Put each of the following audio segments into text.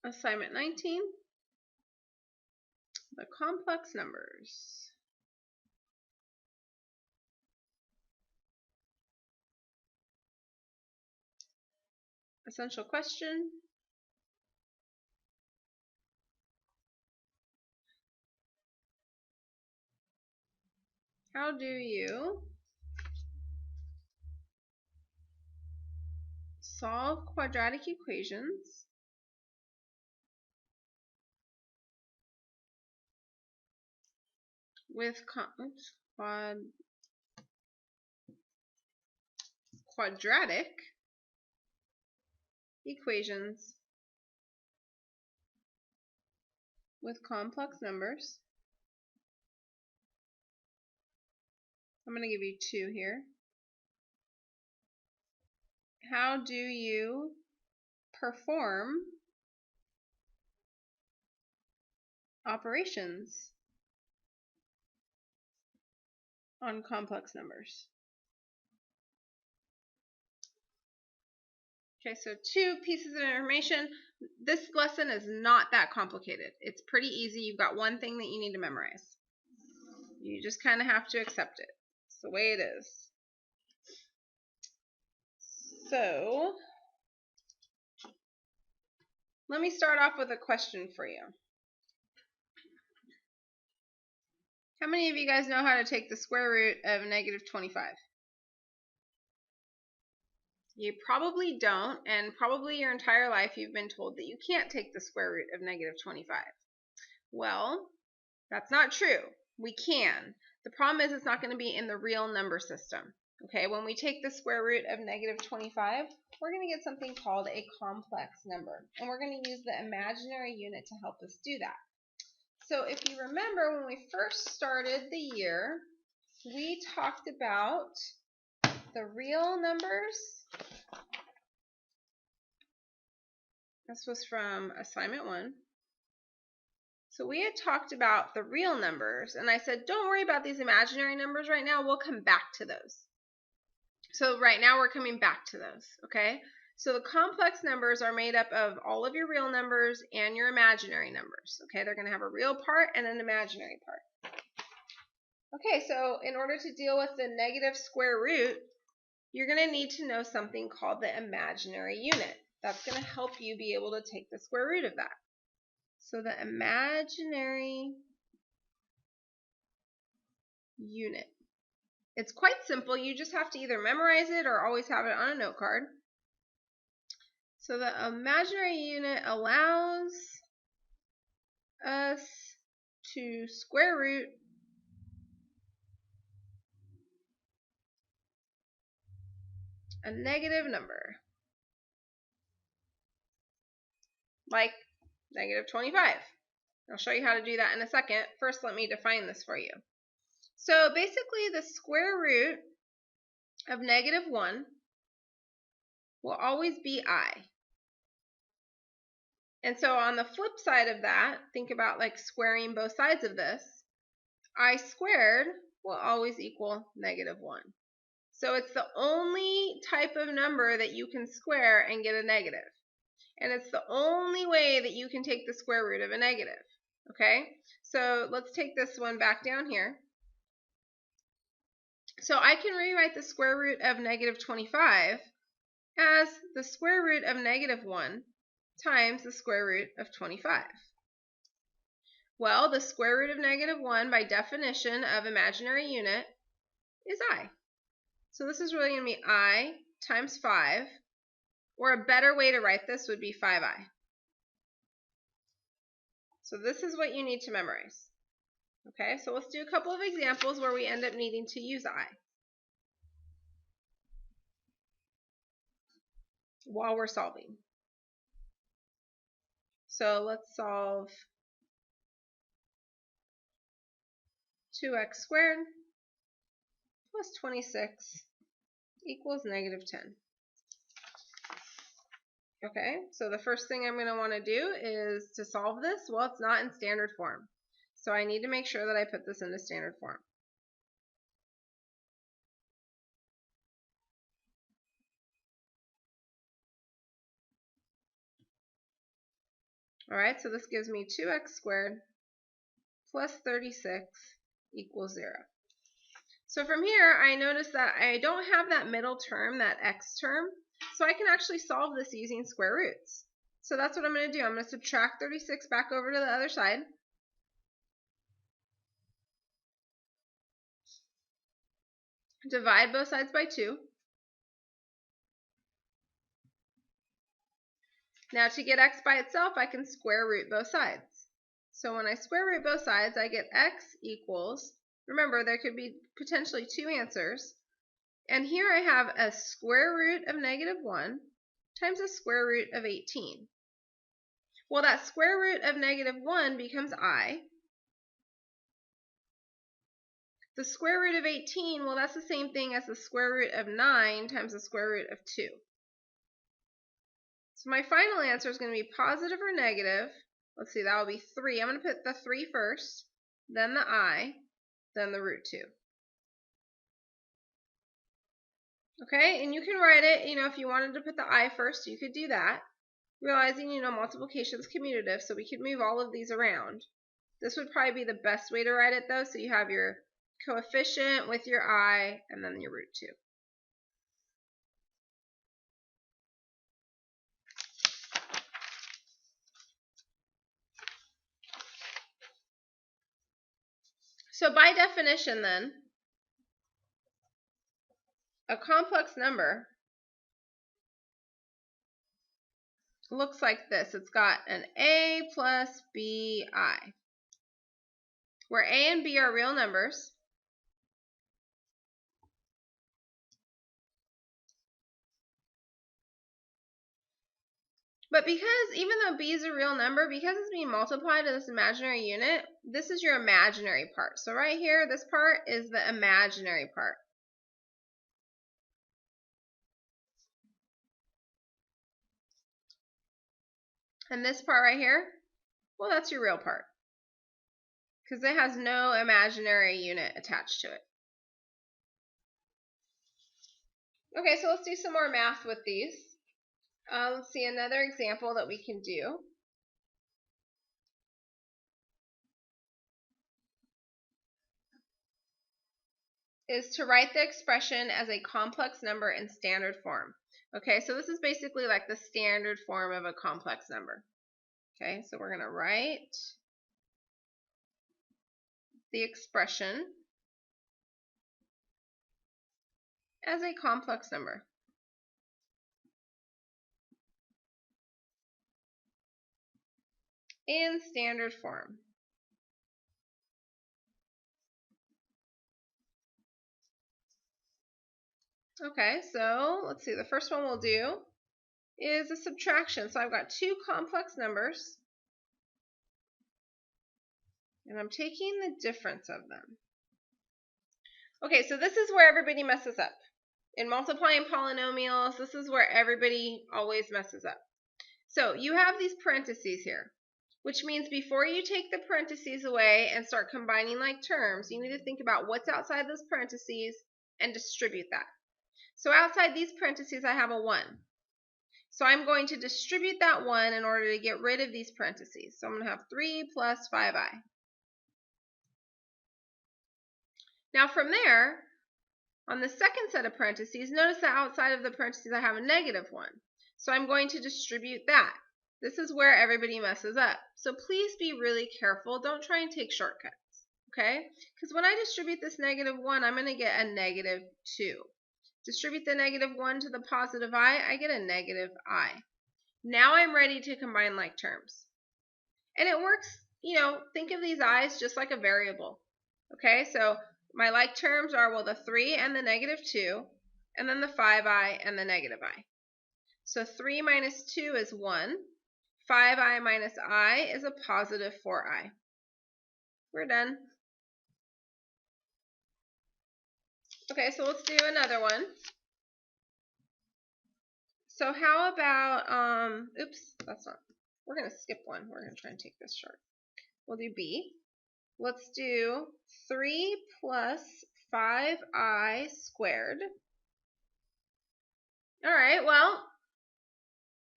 Assignment 19, the complex numbers. Essential question. How do you solve quadratic equations with quadratic equations with complex numbers? I'm going to give you two here. How do you perform operations on complex numbers? Okay, so two pieces of information. This lesson is not that complicated. It's pretty easy. You've got one thing that you need to memorize. You just kind of have to accept it. It's the way it is. So, let me start off with a question for you. How many of you guys know how to take the square root of negative 25? You probably don't, and probably your entire life you've been told that you can't take the square root of negative 25. Well, that's not true. We can. The problem is it's not going to be in the real number system. Okay, when we take the square root of negative 25, we're going to get something called a complex number. And we're going to use the imaginary unit to help us do that. So if you remember, when we first started the year, we talked about the real numbers. This was from assignment 1. So we had talked about the real numbers, and I said, don't worry about these imaginary numbers right now. We'll come back to those. So right now we're coming back to those, okay? So the complex numbers are made up of all of your real numbers and your imaginary numbers, okay? They're going to have a real part and an imaginary part. Okay, so in order to deal with the negative square root, you're going to need to know something called the imaginary unit. That's going to help you be able to take the square root of that. So the imaginary unit. It's quite simple. You just have to either memorize it or always have it on a note card. So the imaginary unit allows us to square root a negative number, like negative 25. I'll show you how to do that in a second. First, let me define this for you. So basically, the square root of negative 1 will always be I. And so on the flip side of that, think about like squaring both sides of this. I squared will always equal negative 1. So it's the only type of number that you can square and get a negative. And it's the only way that you can take the square root of a negative. Okay? So let's take this one back down here. So I can rewrite the square root of negative 25 as the square root of negative 1 times the square root of 25. Well, the square root of negative 1 by definition of imaginary unit is I. So this is really going to be I times 5, or a better way to write this would be 5I. So this is what you need to memorize. Okay, so let's do a couple of examples where we end up needing to use I while we're solving. So let's solve 2x squared plus 26 equals negative 10. Okay, so the first thing I'm going to want to do is to solve this. Well, it's not in standard form. So I need to make sure that I put this into standard form. All right, so this gives me 2x squared plus 36 equals 0. So from here, I notice that I don't have that middle term, that x term, so I can actually solve this using square roots. So that's what I'm going to do. I'm going to subtract 36 back over to the other side. Divide both sides by 2. Now to get x by itself, I can square root both sides. So when I square root both sides, I get x equals, remember there could be potentially 2 answers, and here I have a square root of -1 times a square root of 18. Well, that square root of -1 becomes I. The square root of 18, well, that's the same thing as the square root of 9 times the square root of 2. So my final answer is going to be positive or negative. Let's see, that will be 3. I'm going to put the 3 first, then the I, then the root 2. Okay, and you can write it, if you wanted to put the I first, you could do that. Realizing, multiplication is commutative, so we could move all of these around. This would probably be the best way to write it, though, so you have your coefficient with your I, and then your root 2. So by definition, then, a complex number looks like this. It's got an a plus bi, where a and b are real numbers. But because, even though b is a real number, because it's being multiplied to this imaginary unit, this is your imaginary part. So right here, this part is the imaginary part. And this part right here, well, that's your real part, because it has no imaginary unit attached to it. Okay, so let's do some more math with these. Let's see another example that we can do. Is to write the expression as a complex number in standard form. Okay, so this is basically like the standard form of a complex number. Okay, so we're going to write the expression as a complex number. In standard form. Okay, so let's see, the first one we'll do is a subtraction. So I've got 2 complex numbers, and I'm taking the difference of them. Okay, so this is where everybody messes up. In multiplying polynomials, this is where everybody always messes up. So you have these parentheses here, which means before you take the parentheses away and start combining like terms, you need to think about what's outside those parentheses and distribute that. So outside these parentheses, I have a 1. So I'm going to distribute that 1 in order to get rid of these parentheses. So I'm going to have 3 plus 5i. Now from there, on the second set of parentheses, notice that outside of the parentheses I have a -1. So I'm going to distribute that. This is where everybody messes up. So please be really careful. Don't try and take shortcuts, okay? Because when I distribute this -1, I'm going to get a -2. Distribute the -1 to the positive I get a -i. Now I'm ready to combine like terms. And it works, think of these i's just like a variable. Okay, so my like terms are, well, the 3 and the -2, and then the 5i and the -i. So 3 minus 2 is 1. 5i minus I is a positive 4i. We're done. Okay, so let's do another one. So how about, oops, that's not, we're going to skip one. We're going to try and take this short. We'll do B. Let's do 3 plus 5i squared. All right, well,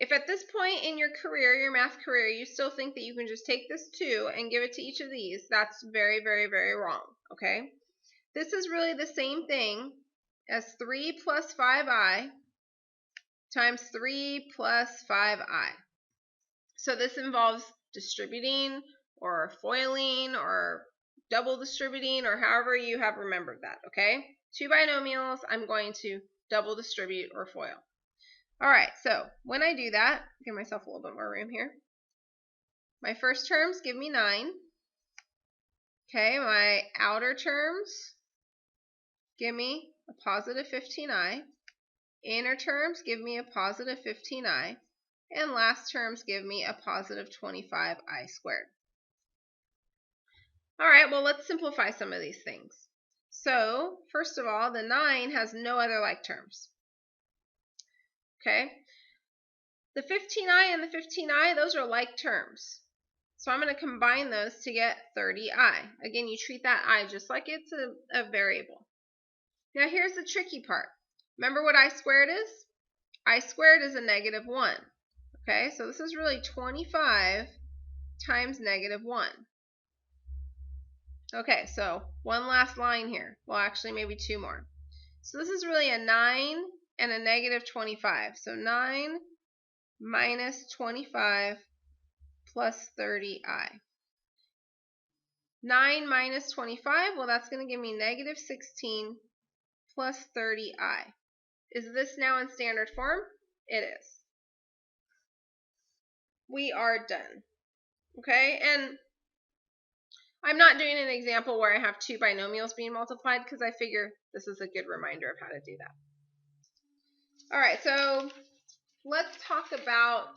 If at this point in your career, your math career, you still think that you can just take this 2 and give it to each of these, that's very, very, very wrong, okay? This is really the same thing as 3 plus 5i times 3 plus 5i. So this involves distributing or foiling or double distributing or however you have remembered that, okay? 2 binomials, I'm going to double distribute or foil. All right, so when I do that, give myself a little bit more room here. My first terms give me 9. Okay, my outer terms give me a positive 15i. Inner terms give me a positive 15i. And last terms give me a positive 25i squared. All right, well, let's simplify some of these things. So, first of all, the 9 has no other like terms. Okay? The 15i and the 15i, those are like terms. So I'm going to combine those to get 30i. Again, you treat that I just like it's a variable. Now here's the tricky part. Remember what I squared is? I squared is a negative 1. Okay, so this is really 25 times negative 1. Okay, so one last line here. Well, actually maybe 2 more. So this is really a 9 and a negative 25. So 9 minus 25 plus 30i. 9 minus 25, well, that's going to give me negative 16 plus 30i. Is this now in standard form? It is. We are done. Okay, and I'm not doing an example where I have 2 binomials being multiplied because I figure this is a good reminder of how to do that. All right, so let's talk about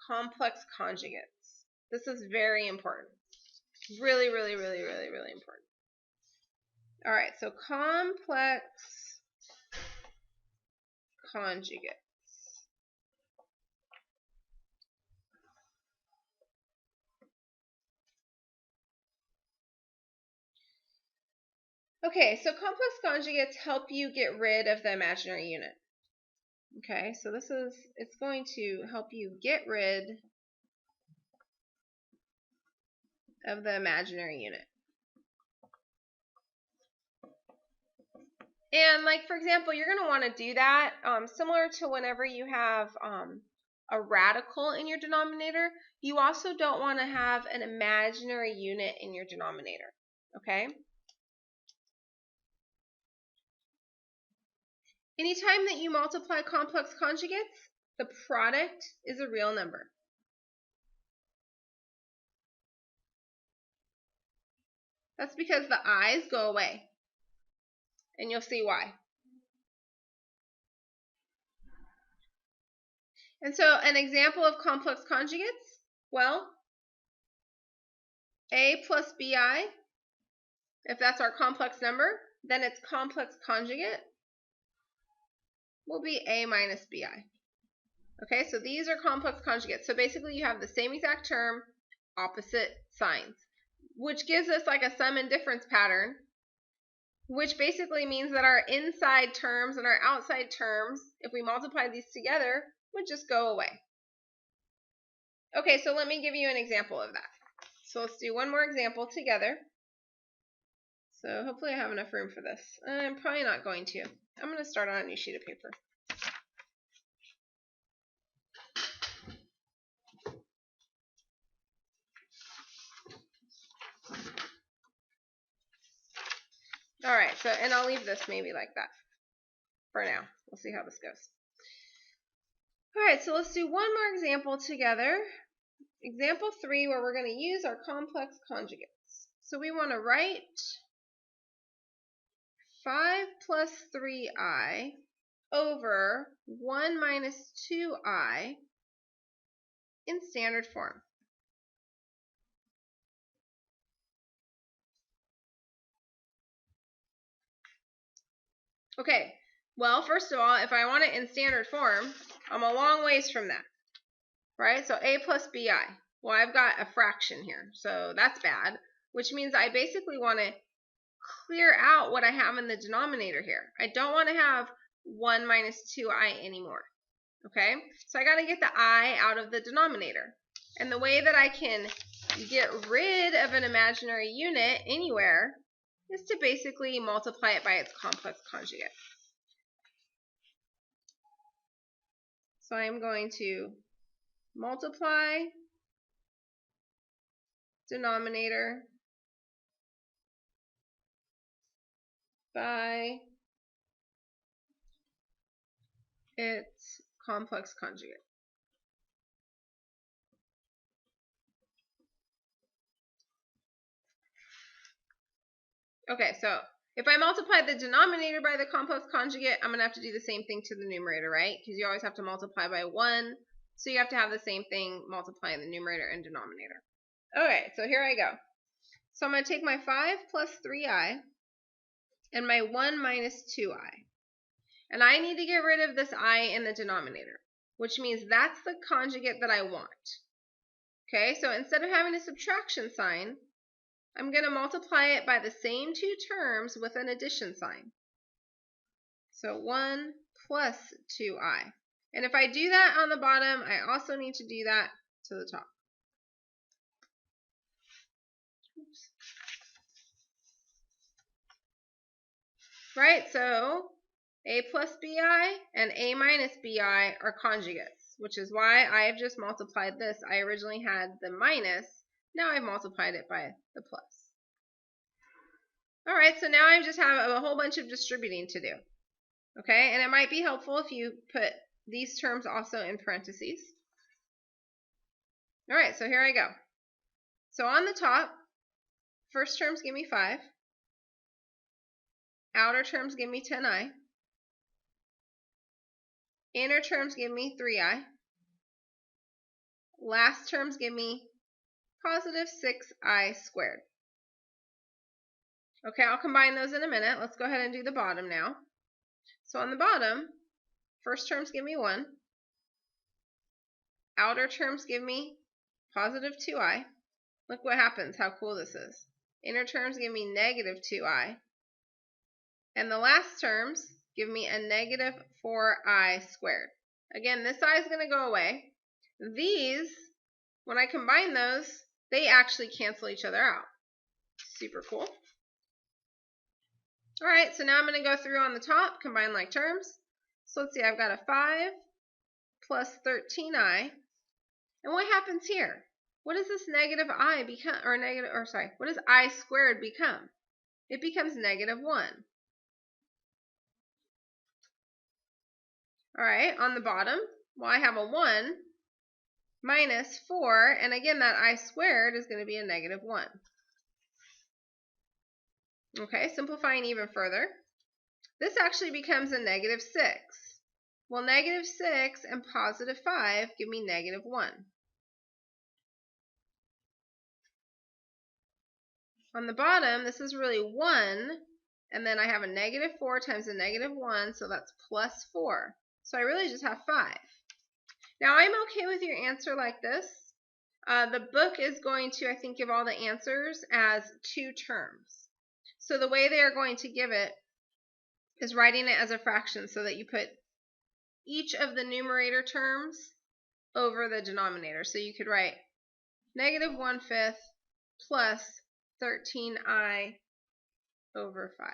complex conjugates. This is very important. Really, really, really, really, really important. All right, so complex conjugates. Okay, so complex conjugates help you get rid of the imaginary unit. Okay, so it's going to help you get rid of the imaginary unit. And like, for example, you're going to want to do that similar to whenever you have a radical in your denominator. You also don't want to have an imaginary unit in your denominator. Okay? Anytime that you multiply complex conjugates, the product is a real number. That's because the i's go away. And you'll see why. And so an example of complex conjugates, well, a plus bi, if that's our complex number, then its complex conjugate will be a minus bi. Okay, so these are complex conjugates. So basically you have the same exact term, opposite signs, which gives us like a sum and difference pattern, which basically means that our inside terms and our outside terms, if we multiply these together, would just go away. Okay, so let me give you an example of that. So let's do one more example together. So hopefully I have enough room for this. I'm probably not going to. I'm going to start on a new sheet of paper. All right, so, and I'll leave this maybe like that for now. We'll see how this goes. All right, so let's do one more example together. Example 3, where we're going to use our complex conjugates. So we want to write 5 plus 3i over 1 minus 2i in standard form. Okay, well, first of all, if I want it in standard form, I'm a long ways from that, right? So a plus bi. Well, I've got a fraction here, so that's bad, which means I basically want to clear out what I have in the denominator here. I don't want to have 1 minus 2i anymore. Okay, so I got to get the I out of the denominator. And the way that I can get rid of an imaginary unit anywhere is to basically multiply it by its complex conjugate. So I'm going to multiply denominator by its complex conjugate. Okay, so if I multiply the denominator by the complex conjugate, I'm going to have to do the same thing to the numerator, right? Because you always have to multiply by 1. So you have to have the same thing multiplying the numerator and denominator. Okay, so here I go. So I'm going to take my 5 plus 3i and my 1 minus 2i. And I need to get rid of this I in the denominator, which means that's the conjugate that I want. Okay, so instead of having a subtraction sign, I'm going to multiply it by the same two terms with an addition sign. So 1 plus 2i. And if I do that on the bottom, I also need to do that to the top. Oops. Right, so a plus bi and a minus bi are conjugates, which is why I have just multiplied this. I originally had the minus. Now I've multiplied it by the plus. All right, so now I just have a whole bunch of distributing to do. Okay, and it might be helpful if you put these terms also in parentheses. All right, so here I go. So on the top, first terms give me 5. Outer terms give me 10i. Inner terms give me 3i. Last terms give me positive 6i squared. Okay, I'll combine those in a minute. Let's go ahead and do the bottom now. So on the bottom, first terms give me 1. Outer terms give me positive 2i. Look what happens, how cool this is. Inner terms give me negative 2i. And the last terms give me a negative 4i squared. Again, this I is going to go away. These, when I combine those, they actually cancel each other out. Super cool. All right, so now I'm going to go through on the top, combine like terms. So let's see, I've got a 5 plus 13i. And what happens here? What does this negative I become, what does I squared become? It becomes negative 1. All right, on the bottom, well, I have a 1 minus 4, and again, that I squared is going to be a negative 1. Okay, simplifying even further, this actually becomes a negative 6. Well, negative 6 and positive 5 give me negative 1. On the bottom, this is really 1, and then I have a negative 4 times a negative 1, so that's plus 4. So I really just have 5. Now, I'm okay with your answer like this. The book is going to, I think, give all the answers as 2 terms. So the way they are going to give it is writing it as a fraction so that you put each of the numerator terms over the denominator. So you could write negative 1/5 plus 13i over 5.